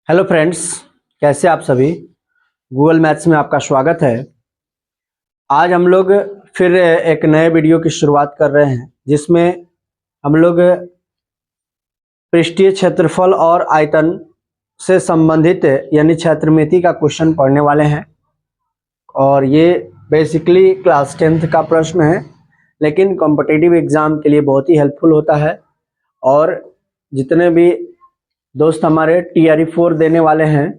Hello friends, कैसे आप सभी। गूगल मैथ्स में आपका स्वागत है। आज हम लोग फिर एक नए वीडियो की शुरुआत कर रहे हैं जिसमें हम लोग पृष्ठीय क्षेत्रफल और आयतन से संबंधित यानी क्षेत्रमिति का क्वेश्चन पढ़ने वाले हैं। और ये बेसिकली क्लास 10th का प्रश्न है, लेकिन कॉम्पिटिटिव एग्ज़ाम के लिए बहुत ही हेल्पफुल होता है। और जितने भी दोस्त हमारे TRE 4 देने वाले हैं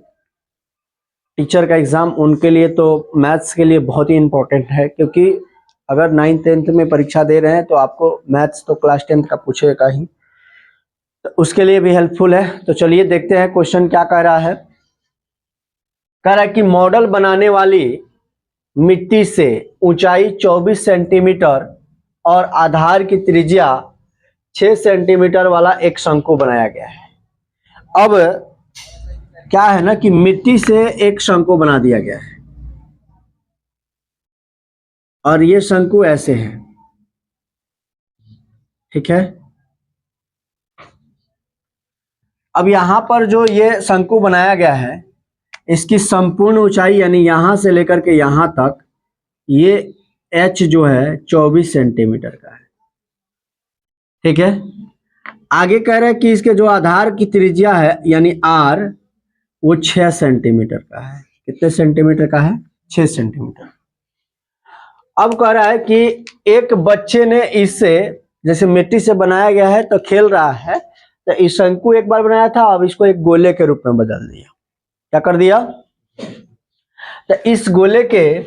टीचर का एग्ज़ाम, उनके लिए तो मैथ्स के लिए बहुत ही इम्पोर्टेंट है, क्योंकि अगर 9th 10th में परीक्षा दे रहे हैं तो आपको मैथ्स तो क्लास 10th का पूछेगा ही, तो उसके लिए भी हेल्पफुल है। तो चलिए देखते हैं क्वेश्चन क्या कह रहा है। कह रहा है कि मॉडल बनाने वाली मिट्टी से ऊंचाई 24 सेंटीमीटर और आधार की त्रिज्या 6 सेंटीमीटर वाला एक शंकु बनाया गया है। अब क्या है ना कि मिट्टी से एक शंकु बना दिया गया है और ये शंकु ऐसे है, ठीक है। अब यहां पर जो ये शंकु बनाया गया है, इसकी संपूर्ण ऊंचाई यानी यहां से लेकर के यहां तक ये h जो है 24 सेंटीमीटर का है, ठीक है। आगे कह रहे हैं कि इसके जो आधार की त्रिज्या है यानी r वो 6 सेंटीमीटर का है। कितने सेंटीमीटर का है? 6 सेंटीमीटर। अब कह रहा है कि एक बच्चे ने इससे, जैसे मिट्टी से बनाया गया है तो खेल रहा है, तो इस शंकु एक बार बनाया था, अब इसको एक गोले के रूप में बदल दिया। क्या कर दिया? तो इस गोले के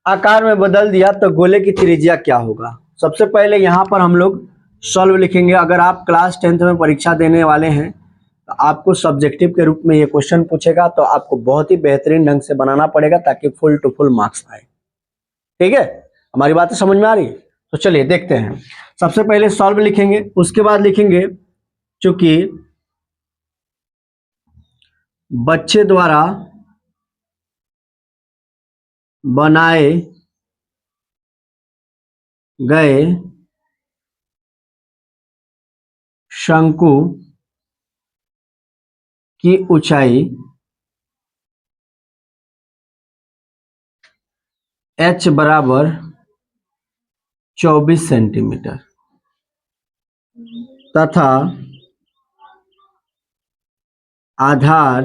आकार में बदल दिया, तो गोले की त्रिज्या क्या होगा? सबसे पहले यहां पर हम लोग सॉल्व लिखेंगे। अगर आप क्लास 10th में परीक्षा देने वाले हैं तो आपको सब्जेक्टिव के रूप में ये क्वेश्चन पूछेगा, तो आपको बहुत ही बेहतरीन ढंग से बनाना पड़ेगा ताकि फुल टू फुल मार्क्स आए। ठीक है, हमारी बातें समझ में आ रही? तो चलिए देखते हैं। सबसे पहले सॉल्व लिखेंगे, उसके बाद लिखेंगे चूंकि बच्चे द्वारा बनाए गए शंकु की ऊंचाई h बराबर 24 सेंटीमीटर तथा आधार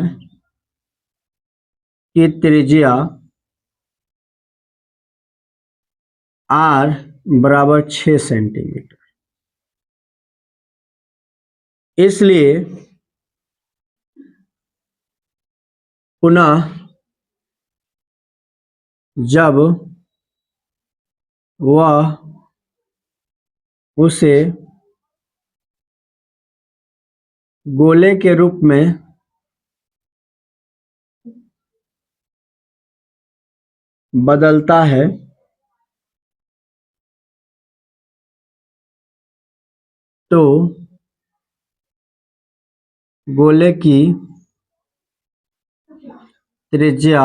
की त्रिज्या r बराबर 6 सेंटीमीटर। इसलिए पुनः जब वह उसे गोले के रूप में बदलता है तो गोले की त्रिज्या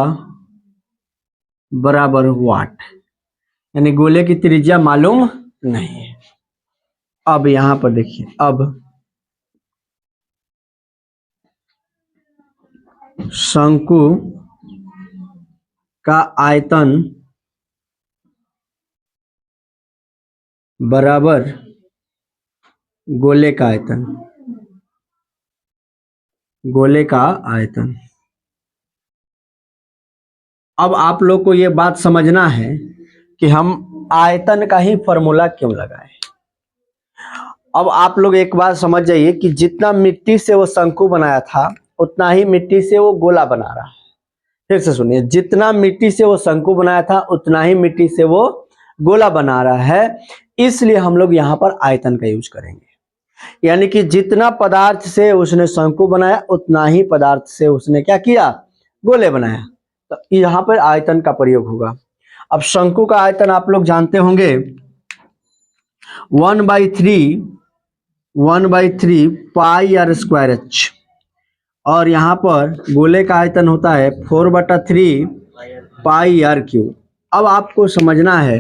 बराबर वाट, यानी गोले की त्रिज्या मालूम नहीं है। अब यहां पर देखिए, अब शंकु का आयतन बराबर गोले का आयतन, गोले का आयतन। अब आप लोग को ये बात समझना है कि हम आयतन का ही फॉर्मूला क्यों लगाए। अब आप लोग एक बात समझ जाइए कि जितना मिट्टी से वो शंकु बनाया था उतना ही मिट्टी से वो गोला बना रहा है। फिर से सुनिए, जितना मिट्टी से वो शंकु बनाया था उतना ही मिट्टी से वो गोला बना रहा है, इसलिए हम लोग यहाँ पर आयतन का यूज करेंगे। यानी कि जितना पदार्थ से उसने शंकु बनाया उतना ही पदार्थ से उसने क्या किया? गोले बनाया। तो यहाँ पर आयतन का प्रयोग होगा। अब शंकु का आयतन आप लोग जानते होंगे 1/3 पाई r स्क्वायर h, और यहाँ पर गोले का आयतन होता है 4/3 पाई r क्यूब। अब आपको समझना है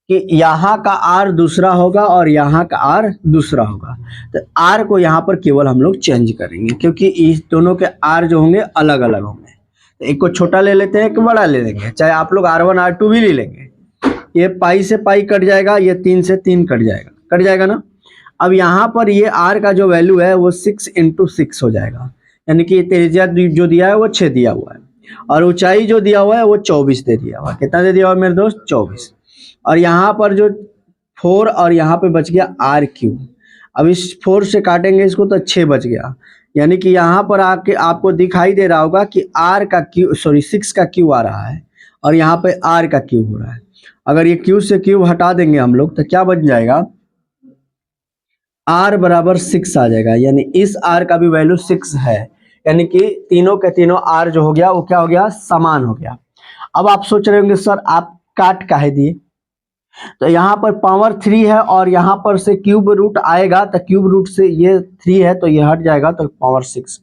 कि यहाँ का आर दूसरा होगा और यहाँ का आर दूसरा होगा, तो आर को यहाँ पर केवल हम लोग चेंज करेंगे क्योंकि इस दोनों के आर जो होंगे अलग अलग होंगे। तो एक को छोटा ले लेते हैं, एक बड़ा ले लेंगे, चाहे आप लोग R1 R2 भी ले लेंगे। ये पाई से पाई कट जाएगा, ये 3 से 3 कट जाएगा ना। अब यहाँ पर ये आर का जो वैल्यू है वो 6 × 6 हो जाएगा, यानी कि त्रिज्या जो दिया है वो 6 दिया हुआ है और ऊंचाई जो दिया हुआ है वो 24 दे दिया हुआ है। कितना दे दिया हुआ है मेरे दोस्त? 24। और यहाँ पर जो 4 और यहाँ पे बच गया RQ। अब इस 4 से काटेंगे इसको तो 6 बच गया, यानी कि यहाँ पर आके आपको दिखाई दे रहा होगा कि R का Q, सॉरी 6 का Q आ रहा है और यहाँ पे R का Q हो रहा है। अगर ये Q से Q हटा देंगे हम लोग तो क्या बन जाएगा? R बराबर 6 आ जाएगा, यानी इस R का भी वैल्यू 6 है, यानी कि तीनों के तीनों R जो हो गया वो क्या हो गया? समान हो गया। अब आप सोच रहे होंगे सर आप काट काहे दिए? तो यहाँ पर पावर 3 है और यहाँ पर से क्यूब रूट आएगा, तो क्यूब रूट से ये 3 है तो ये हट जाएगा, तो पावर 6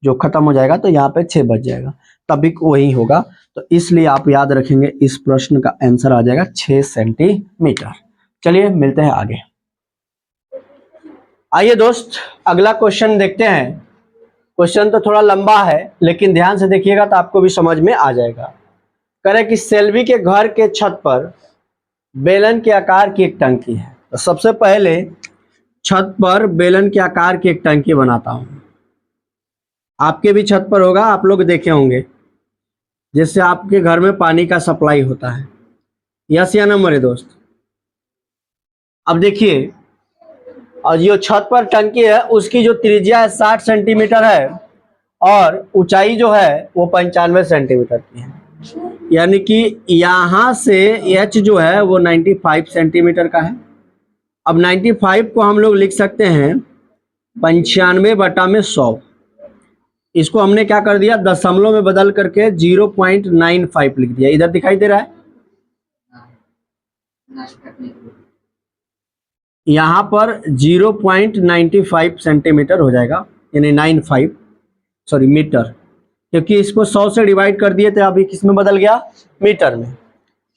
जो खत्म हो जाएगा, तो यहाँ पे 6 बच जाएगा, तभी वही होगा। तो इसलिए आप याद रखेंगे इस प्रश्न का आंसर आ जाएगा 6 सेंटीमीटर। चलिए मिलते हैं आगे। आइए दोस्त अगला क्वेश्चन देखते हैं। क्वेश्चन तो थोड़ा लंबा है लेकिन ध्यान से देखिएगा तो आपको भी समझ में आ जाएगा। कह रहे कि सेल्वी के घर के छत पर बेलन के आकार की एक टंकी है। तो सबसे पहले छत पर बेलन के आकार की एक टंकी बनाता हूं। आपके भी छत पर होगा, आप लोग देखे होंगे, जिससे आपके घर में पानी का सप्लाई होता है। यस या ना मेरे दोस्त? अब देखिए, और जो छत पर टंकी है उसकी जो त्रिज्या है 60 सेंटीमीटर है और ऊंचाई जो है वो 95 सेंटीमीटर की है, यानी कि यहाँ से H जो है वो 95 सेंटीमीटर का है। अब 95 को हम लोग लिख सकते हैं 95/100। इसको हमने क्या कर दिया, दशमलव में बदल करके 0.95 लिख दिया। इधर दिखाई दे रहा है, यहाँ पर 0.95 सेंटीमीटर हो जाएगा, यानी 95 सॉरी मीटर, क्योंकि इसको 100 से डिवाइड कर दिए थे, अभी किस में बदल गया? मीटर में।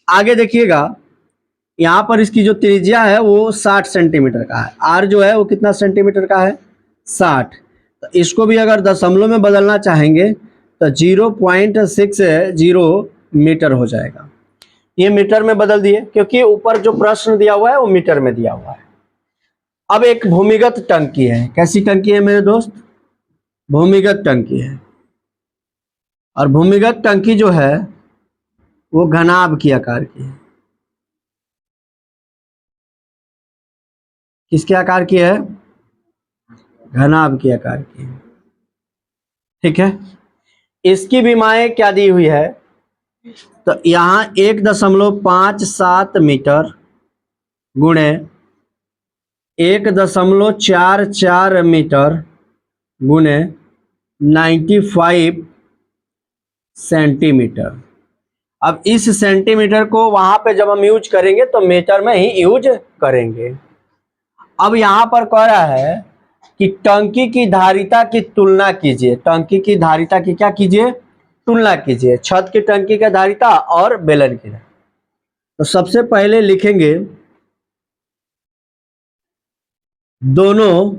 आगे देखिएगा, यहाँ पर इसकी जो त्रिज्या है वो 60 सेंटीमीटर का है। आर जो है वो कितना सेंटीमीटर का है? 60। तो इसको भी अगर दशमलव में बदलना चाहेंगे तो 0.60 मीटर हो जाएगा। ये मीटर में बदल दिए क्योंकि ऊपर जो प्रश्न दिया हुआ है वो मीटर में दिया हुआ है। अब एक भूमिगत टंकी है। कैसी टंकी है मेरे दोस्त? भूमिगत टंकी है। और भूमिगत टंकी जो है वो घनाभ की आकार की है। किसके आकार की है? घनाभ की आकार की है। ठीक है, इसकी विमाएं क्या दी हुई है? तो यहाँ 1.57 मीटर गुणे 1.44 मीटर गुणे 95 सेंटीमीटर। अब इस सेंटीमीटर को वहां पे जब हम यूज करेंगे तो मीटर में ही यूज करेंगे। अब यहाँ पर कह रहा है कि टंकी की धारिता की तुलना कीजिए। टंकी की धारिता की क्या कीजिए? तुलना कीजिए, छत की टंकी का धारिता और बेलन की। तो सबसे पहले लिखेंगे दोनों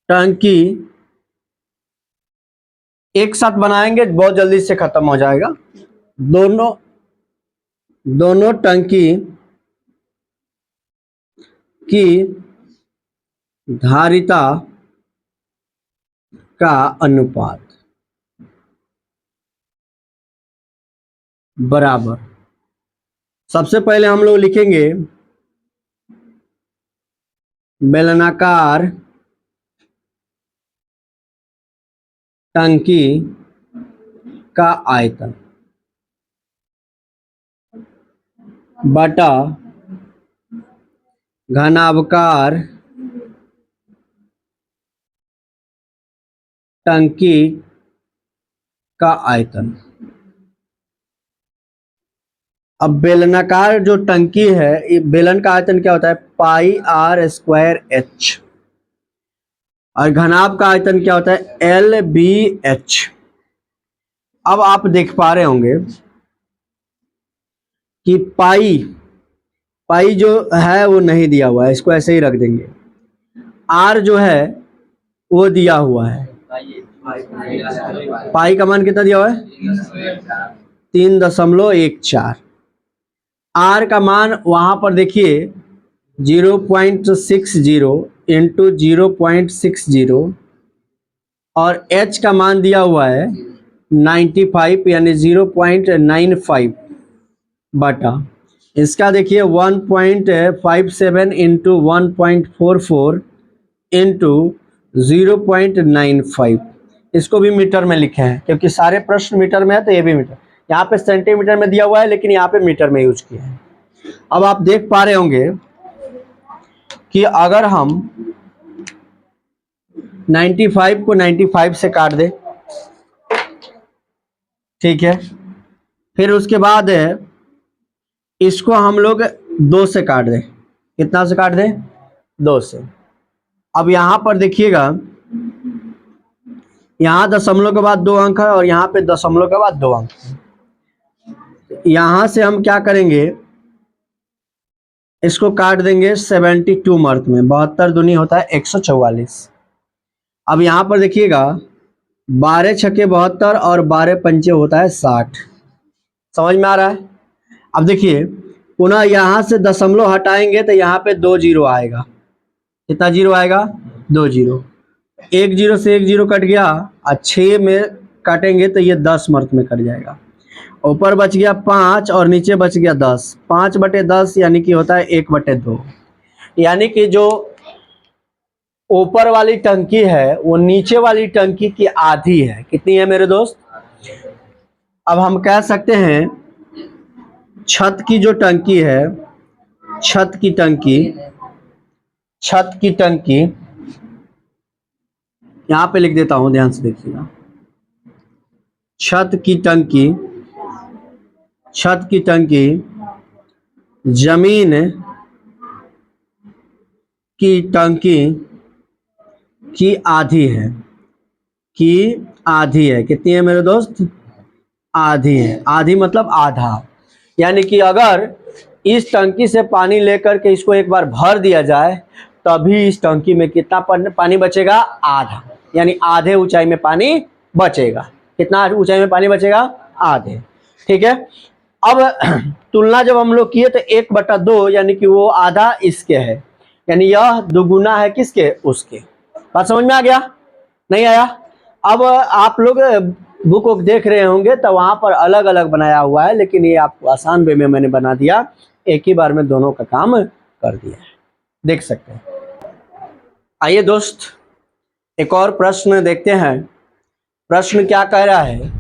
टंकी एक साथ बनाएंगे, बहुत जल्दी से खत्म हो जाएगा। दोनों टंकी की धारिता का अनुपात बराबर। सबसे पहले हम लोग लिखेंगे बेलनाकार टंकी का आयतन बटा घनाभकार टंकी का आयतन। अब बेलनाकार जो टंकी है, बेलन का आयतन क्या होता है? πr²h। और घनाभ का आयतन क्या होता है? LBH। अब आप देख पा रहे होंगे कि पाई जो है वो नहीं दिया हुआ है, इसको ऐसे ही रख देंगे। आर जो है वो दिया हुआ है, पाई का मान कितना दिया हुआ है 3.14। आर का मान वहां पर देखिए 0.60 इंटू 0.60 और एच का मान दिया हुआ है 95 यानी 0.95 बटा इसका देखिए 1.57 इंटू 1.44 इंटू 0.95। इसको भी मीटर में लिखे हैं क्योंकि सारे प्रश्न मीटर में है तो ये भी मीटर। यहाँ पे सेंटीमीटर में दिया हुआ है लेकिन यहाँ पे मीटर में यूज किया है। अब आप देख पा रहे होंगे कि अगर हम 95 को 95 से काट दे, ठीक है, फिर उसके बाद इसको हम लोग 2 से काट दें। कितना से काट दें 2 से। अब यहां पर देखिएगा यहां दशमलव के बाद 2 अंक है और यहाँ पे दशमलव के बाद 2 अंक है। यहां से हम क्या करेंगे, इसको काट देंगे 72 मर्त में। 72 दूनी होता है 144। अब यहाँ पर देखिएगा 12 छक्के 72 और 12 पंचे होता है 60। समझ में आ रहा है। अब देखिए पुनः यहाँ से दशमलव हटाएंगे तो यहाँ पे 2 जीरो आएगा। कितना जीरो आएगा 2 जीरो। 1 जीरो से 1 जीरो कट गया और 6 में काटेंगे तो ये 10 मर्त में कट जाएगा। ऊपर बच गया 5 और नीचे बच गया 10। 5/10 यानी कि होता है 1/2। यानी कि जो ऊपर वाली टंकी है वो नीचे वाली टंकी की आधी है। कितनी है मेरे दोस्त। अब हम कह सकते हैं छत की जो टंकी है, छत की टंकी यहां पे लिख देता हूं, ध्यान से देखिएगा। छत की टंकी जमीन की टंकी की आधी है, कितनी है मेरे दोस्त, आधी है। आधी मतलब आधा। यानी कि अगर इस टंकी से पानी लेकर के इसको एक बार भर दिया जाए तभी इस टंकी में कितना पानी बचेगा, आधा। यानी आधे ऊंचाई में पानी बचेगा। कितना ऊंचाई में पानी बचेगा, आधे। ठीक है। अब तुलना जब हम लोग किए तो 1/2 यानी कि वो आधा इसके है, यानी यह दुगुना है किसके, उसके। बात समझ में आ गया, नहीं आया। अब आप लोग बुक वुक देख रहे होंगे तो वहां पर अलग अलग बनाया हुआ है, लेकिन ये आपको आसान वे में मैंने बना दिया, एक ही बार में दोनों का काम कर दिया है, देख सकते हैं। आइए दोस्त एक और प्रश्न देखते हैं। प्रश्न क्या कह रहा है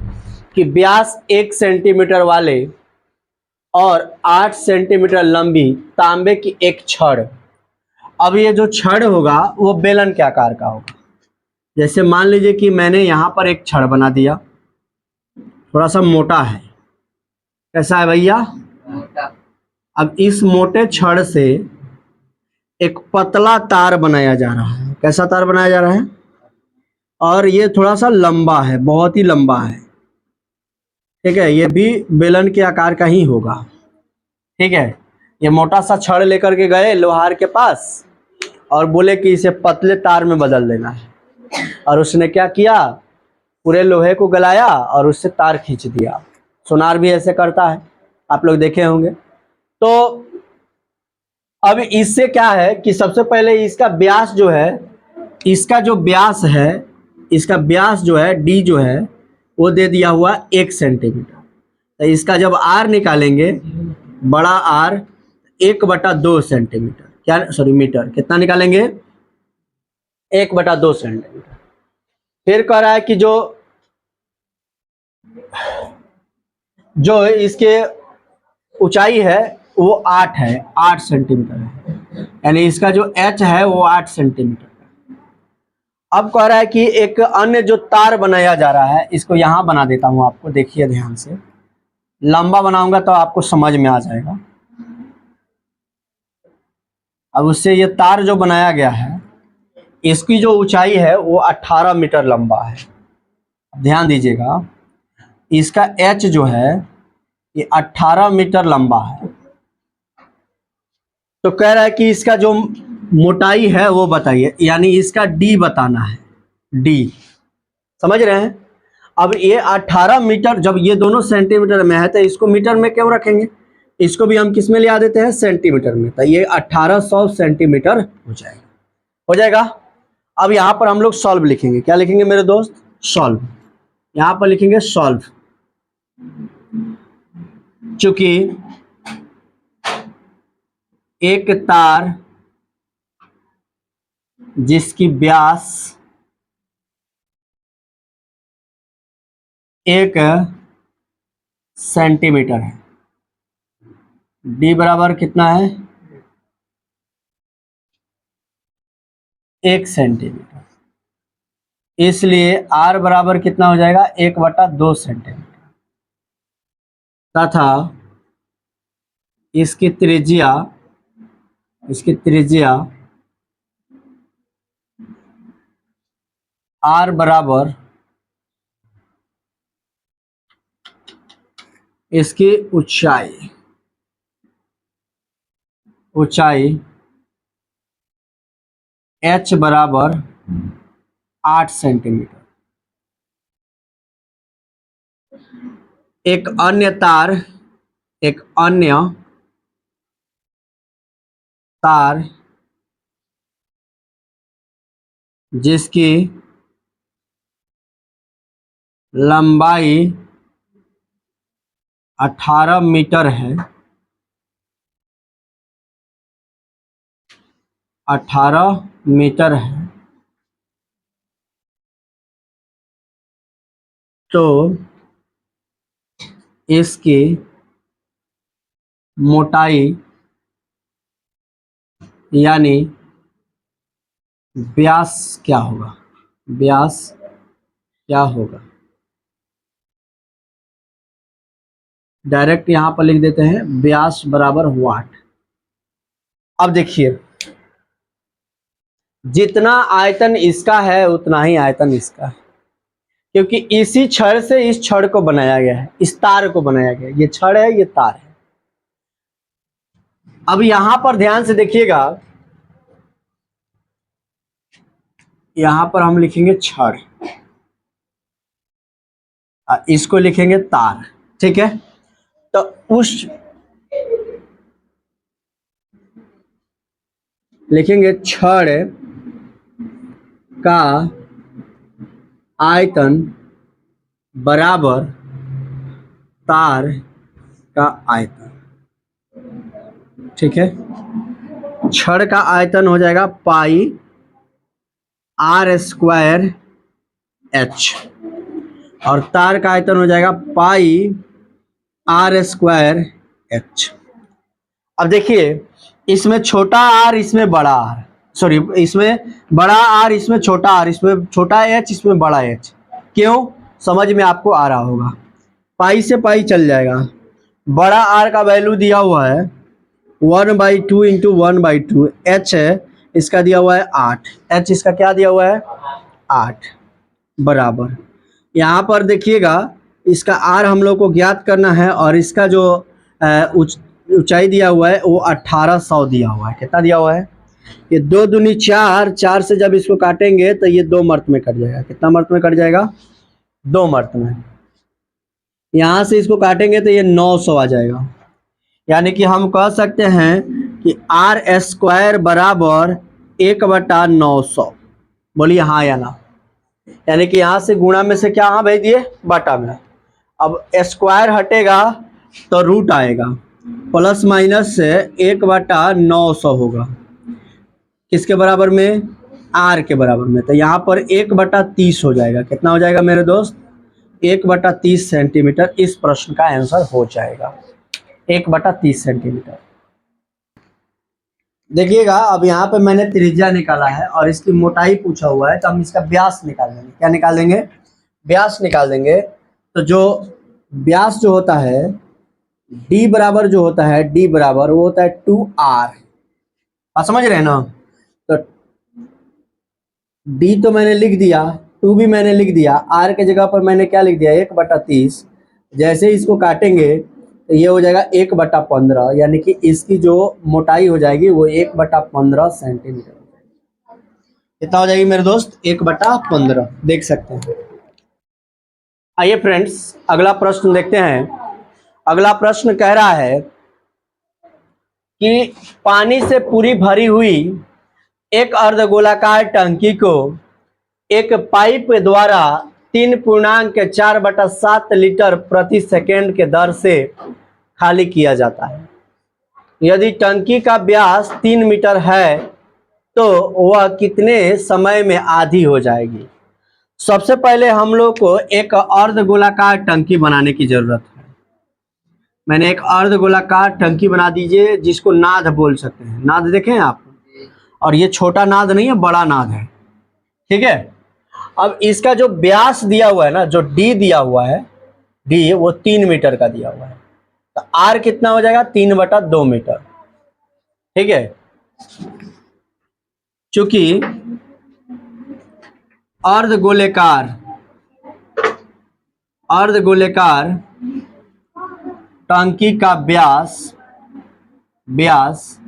कि व्यास 1 सेंटीमीटर वाले और 8 सेंटीमीटर लंबी तांबे की एक छड़। अब ये जो छड़ होगा वो बेलन के आकार का होगा। जैसे मान लीजिए कि मैंने यहाँ पर एक छड़ बना दिया, थोड़ा सा मोटा है। कैसा है भैया, अब इस मोटे छड़ से एक पतला तार बनाया जा रहा है। कैसा तार बनाया जा रहा है, और ये थोड़ा सा लंबा है, बहुत ही लंबा है। ठीक है, ये भी बेलन के आकार का ही होगा। ठीक है, ये मोटा सा छड़ लेकर के गए लोहार के पास और बोले कि इसे पतले तार में बदल देना है, और उसने क्या किया, पूरे लोहे को गलाया और उससे तार खींच दिया। सोनार भी ऐसे करता है, आप लोग देखे होंगे। तो अब इससे क्या है कि सबसे पहले इसका व्यास जो है, इसका जो व्यास है, इसका व्यास जो है डी जो है वो दे दिया हुआ 1 सेंटीमीटर। तो इसका जब आर निकालेंगे, बड़ा आर 1/2 सेंटीमीटर, क्या सॉरी मीटर, कितना निकालेंगे 1/2 सेंटीमीटर। फिर कह रहा है कि जो इसके ऊंचाई है वो 8 है, 8 सेंटीमीटर है, यानी इसका जो एच है वो 8 सेंटीमीटर है। अब कह रहा है कि एक अन्य जो तार बनाया जा रहा है, इसको यहां बना देता हूं आपको, देखिए ध्यान से। लंबा बनाऊंगा तो आपको समझ में आ जाएगा। अब उससे ये तार जो बनाया गया है, इसकी जो ऊंचाई है वो 18 मीटर लंबा है। ध्यान दीजिएगा, इसका एच जो है ये 18 मीटर लंबा है। तो कह रहा है कि इसका जो मोटाई है वो बताइए, यानी इसका डी बताना है, डी। समझ रहे हैं? अब ये 18 मीटर, जब ये दोनों सेंटीमीटर में है तो इसको मीटर में क्यों रखेंगे, इसको भी हम किस में ले आ देते हैं, सेंटीमीटर में। तो ये 1800 सेंटीमीटर हो जाएगा, हो जाएगा। अब यहाँ पर हम लोग सॉल्व लिखेंगे, क्या लिखेंगे मेरे दोस्त, सॉल्व। यहाँ पर लिखेंगे सॉल्व, चूंकि एक तार जिसकी व्यास 1 सेंटीमीटर है, डी बराबर कितना है, 1 सेंटीमीटर, इसलिए आर बराबर कितना हो जाएगा, 1/2 सेंटीमीटर, तथा इसकी त्रिज्या आर बराबर इसकी ऊंचाई h बराबर 8 सेंटीमीटर। एक अन्य तार जिसकी लंबाई 18 मीटर है, 18 मीटर है, तो इसकी मोटाई यानी व्यास क्या होगा, डायरेक्ट यहां पर लिख देते हैं, व्यास बराबर वाट। अब देखिए, जितना आयतन इसका है उतना ही आयतन इसका है, क्योंकि इसी छड़ से इस छड़ को बनाया गया है, इस तार को बनाया गया है। ये छड़ है, ये तार है। अब यहां पर ध्यान से देखिएगा, यहां पर हम लिखेंगे छड़, इसको लिखेंगे तार, ठीक है। तो उस लिखेंगे छड़ का आयतन बराबर तार का आयतन, ठीक है। छड़ का आयतन हो जाएगा पाई r² h, और तार का आयतन हो जाएगा पाई r² h। अब देखिए, इसमें छोटा r, इसमें बड़ा r, सॉरी, इसमें बड़ा r, इसमें छोटा r, इसमें छोटा h, इसमें बड़ा h। क्यों, समझ में आपको आ रहा होगा। पाई से पाई चल जाएगा। बड़ा r का वैल्यू दिया हुआ है 1/2 इंटू 1/2, h है इसका दिया हुआ है 8, h इसका क्या दिया हुआ है 8, बराबर। यहाँ पर देखिएगा, इसका r हम लोग को ज्ञात करना है, और इसका जो ऊंचाई दिया हुआ है वो 1800 दिया हुआ है। कितना दिया हुआ है, ये 2 दूनी 4, 4 से जब इसको काटेंगे तो ये 2 मर्त में कट जाएगा। कितना मर्त में कट जाएगा, 2 मर्त में। यहाँ से इसको काटेंगे तो ये 900 आ जाएगा। यानी कि हम कह सकते हैं कि r² बराबर 1/900। बोलिए हाँ या ना। यानी कि यहाँ से गुणा में से क्या हाँ भेज दिए, बटा में। अब स्क्वायर हटेगा तो रूट आएगा, प्लस माइनस से 1/900 होगा, किसके बराबर में, r के बराबर में। तो यहाँ पर 1/30 हो जाएगा। कितना हो जाएगा मेरे दोस्त, 1/30 सेंटीमीटर। इस प्रश्न का आंसर हो जाएगा 1/30 सेंटीमीटर। देखिएगा, अब यहाँ पे मैंने त्रिज्या निकाला है और इसकी मोटाई पूछा हुआ है, तो हम इसका व्यास निकाल देंगे। क्या निकाल देंगे, व्यास निकाल देंगे। तो जो व्यास जो होता है, d बराबर जो होता है, d बराबर वो होता है 2r। आप समझ रहे हैं ना। तो d तो मैंने लिख दिया, 2 भी मैंने लिख दिया, r के जगह पर मैंने क्या लिख दिया, 1/30। जैसे इसको काटेंगे तो ये हो जाएगा 1/15, यानी कि इसकी जो मोटाई हो जाएगी वो 1/15 सेंटीमीटर। कितना हो जाएगी मेरे दोस्त? 1/15, देख सकते हैं। आइए फ्रेंड्स, अगला प्रश्न देखते हैं। अगला प्रश्न कह रहा है कि पानी से पूरी भरी हुई एक अर्धगोलाकार टंकी को एक पाइप द्वारा 3.4/7 लीटर प्रति सेकेंड के दर से खाली किया जाता है। यदि टंकी का व्यास 3 मीटर है तो वह कितने समय में आधी हो जाएगी? सबसे पहले हम लोग को एक अर्धगोलाकार टंकी बनाने की जरूरत है। मैंने एक अर्धगोलाकार टंकी बना दीजिए, जिसको नाद बोल सकते हैं। नाद देखें आप, और ये छोटा नाद नहीं है, बड़ा नाद है, ठीक है। अब इसका जो व्यास दिया हुआ है ना, जो डी दिया हुआ है, डी वो 3 मीटर का दिया हुआ है, तो आर कितना हो जाएगा? 3/2 मीटर, ठीक है। चूंकि अर्धगोलाकार टंकी का व्यास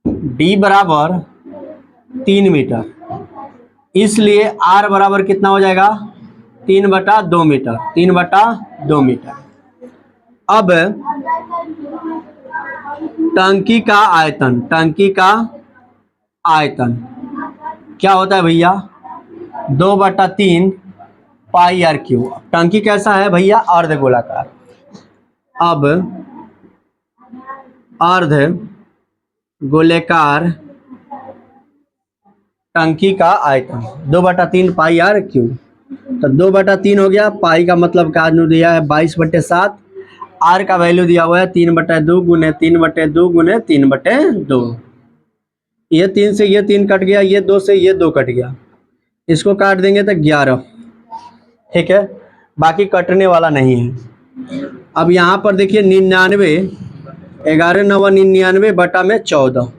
डी बराबर 3 मीटर, इसलिए आर बराबर कितना हो जाएगा? 3/2 मीटर, 3/2 मीटर। अब टंकी का आयतन क्या होता है भैया? 2/3 पाई आर क्यू। टंकी कैसा है भैया? अर्धगोलाकार। अब अर्धगोलाकार टंकी का आयतन 2/3 पाई आर क्यू, तो 2/3 हो गया। पाई का मतलब का दिया है 22/7, आर का वैल्यू दिया हुआ है 3/2 गुने 3/2 गुने 3/2। ये 3 से ये 3 कट गया, ये 2 से ये 2 कट गया, इसको काट देंगे तो 11, ठीक है। बाकी कटने वाला नहीं है। अब यहाँ पर देखिए 99, 11×9=99/14,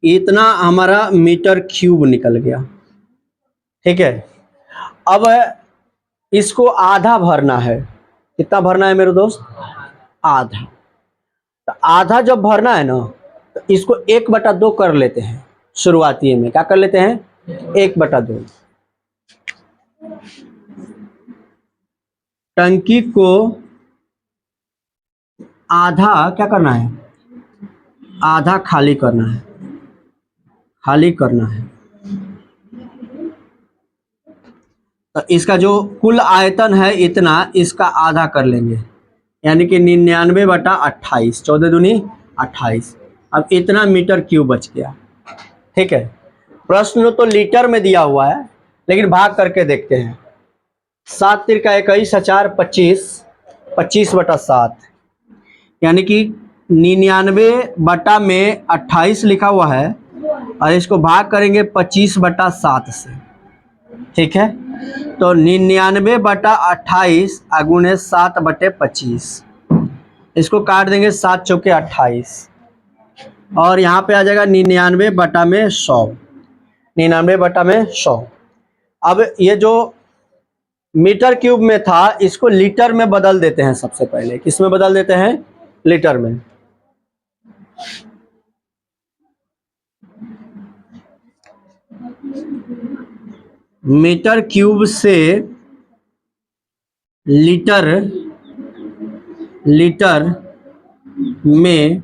इतना हमारा मीटर क्यूब निकल गया, ठीक है। अब इसको आधा भरना है। कितना भरना है मेरे दोस्त? आधा। तो आधा जब भरना है ना, तो इसको 1/2 कर लेते हैं। शुरुआती में क्या कर लेते हैं? 1/2। टंकी को आधा क्या करना है? आधा खाली करना है, तो इसका जो कुल आयतन है इतना, इसका आधा कर लेंगे, यानी कि 99/28, 14 दूनी 28। अब इतना मीटर क्यूब बच गया, ठीक है। प्रश्न तो लीटर में दिया हुआ है, लेकिन भाग करके देखते हैं। 7 तिरका 21, 4 25, 25/7, यानी कि 99/28 लिखा हुआ है, और इसको भाग करेंगे 25/7 से, ठीक है। तो 99/28 गुणे 7/25, इसको काट देंगे 7 चौके 28, और यहाँ पे आ जाएगा 99/100, 99/100। अब ये जो मीटर क्यूब में था, इसको लीटर में बदल देते हैं। सबसे पहले किस में बदल देते हैं? लीटर में। मीटर क्यूब से लीटर में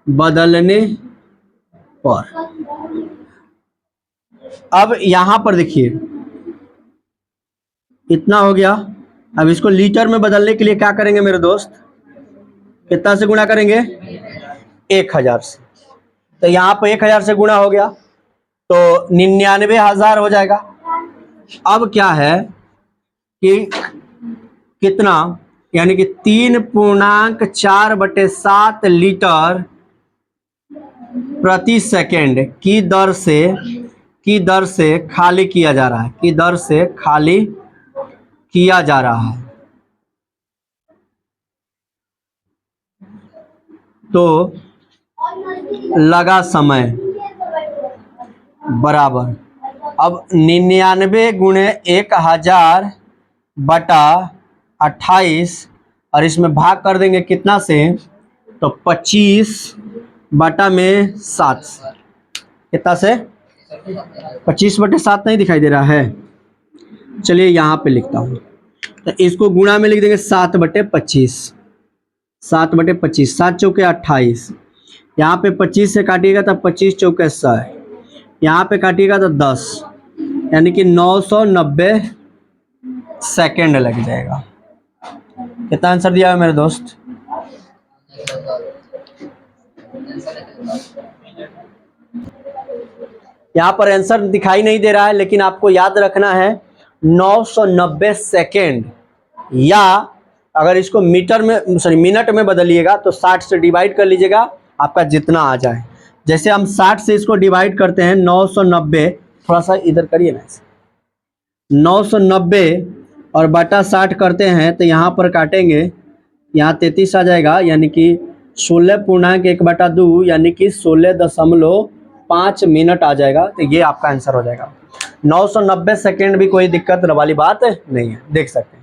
बदलने पर, अब यहां पर देखिए इतना हो गया। अब इसको लीटर में बदलने के लिए क्या करेंगे मेरे दोस्त? कितना से गुणा करेंगे? 1000 से। तो यहाँ पर 1000 से गुणा हो गया, तो 99,000 हो जाएगा। अब क्या है कि कितना, यानी कि 3.4/7 लीटर प्रति सेकेंड की दर से खाली किया जा रहा है, तो लगा समय बराबर, अब 99 गुणे 1000/28 और इसमें भाग कर देंगे कितना से, तो 25/7 कितना से, 25/7 नहीं दिखाई दे रहा है। चलिए यहाँ पे लिखता हूँ, तो इसको गुणा में लिख देंगे 7/25, 7/25, 7 चौके 28, यहाँ पे 25 से काटिएगा तो 25 चौके 100, यहाँ पे काटिएगा तो 10, यानी कि 990 सेकेंड लग जाएगा। कितना आंसर दिया है मेरे दोस्त? यहाँ पर आंसर दिखाई नहीं दे रहा है, लेकिन आपको याद रखना है 990 सेकेंड, या अगर इसको मीटर में सॉरी मिनट में बदलिएगा तो 60 से डिवाइड कर लीजिएगा, आपका जितना आ जाए। जैसे हम 60 से इसको डिवाइड करते हैं 990, थोड़ा सा इधर करिए ना, 990 और बटा 60 करते हैं तो यहाँ पर काटेंगे, यहाँ 33 आ जाएगा, यानी कि 16.1/2 यानी कि 16.5 मिनट आ जाएगा। तो ये आपका आंसर हो जाएगा। 990 सेकेंड भी कोई दिक्कत वाली बात नहीं है, देख सकते हैं।